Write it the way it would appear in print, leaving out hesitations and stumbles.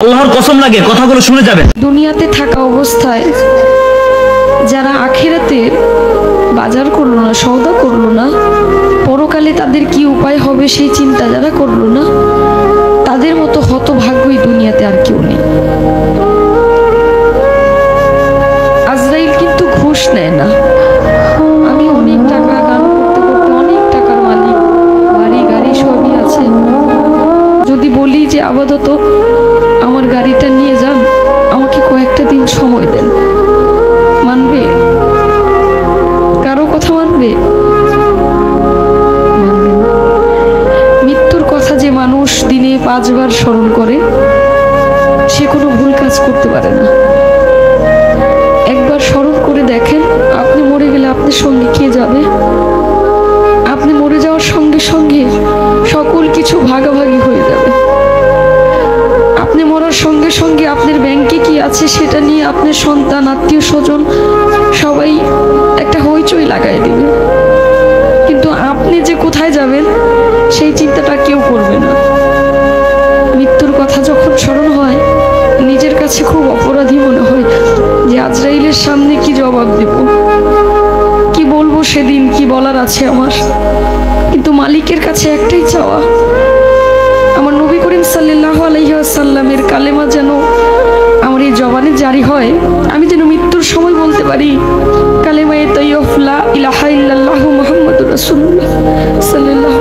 আল্লাহর কসম লাগে কথাগুলো শুনে যাবেন। দুনিয়াতে থাকা অবস্থায় যারা আখিরাতে বাজার করলো না, সওদা করলো না, পরকালে তাদের কি উপায় হবে সেই চিন্তা যারা করলো না, তাদের মতো হতভাগ্যই দুনিয়াতে আর কেউ নেই। আজরাইল কিন্তু ঘুষ নেয় না। আমি অনেক টাকা গান করতে করতে অনেক টাকার মালিক, বাড়ি গাড়ি সবই আছে, যদি বলি যে আপাতত আমার গাড়িটা নিয়ে যান, আমাকে কয়েকটা দিন সময় দেন, মানবে? কারো কথা মানবে? মানবে না। মৃত্যুর কথা যে মানুষ দিনে 5 বার স্মরণ করে, সে কোনো ভুল কাজ করতে পারে না। একবার স্মরণ করে দেখেন, আপনি মরে গেলে আপনার সঙ্গে কে যাবে? আপনি মরে যাওয়ার সঙ্গে সঙ্গে সকল কিছু ভাগাভাগি হয়ে যাবে। আপনি মরার সঙ্গে সঙ্গে আপনার ব্যাংকে কি আছে সেটা নিয়ে আপনার সন্তান, আত্মীয় স্বজন সবাই একটা হইচই লাগাই দিবে, কিন্তু আপনি যে কোথায় যাবেন সেই চিন্তাটা কেউ করবে না। মৃত্যুর কথা যখন স্মরণ হয়, নিজের কাছে খুব অপরাধী মনে হয় যে আজরাইলের সামনে কি জবাব দেব, কি বলবো সেদিন, কি বলার আছে আমার। কিন্তু মালিকের কাছে একটাই চাওয়া, আমার নবী করিম সাল্লাল্লাহু আলাইহি ওয়াসাল্লামের কালেমা যেন আমার এই জবানে জারি হয়, আমি যেন মৃত্যুর সময় বলতে পারি কালেমায়ে তাইয়্যিব লা ইলাহা ইল্লাল্লাহু মুহাম্মাদুর রাসূলুল্লাহ সাল্লাল্লাহু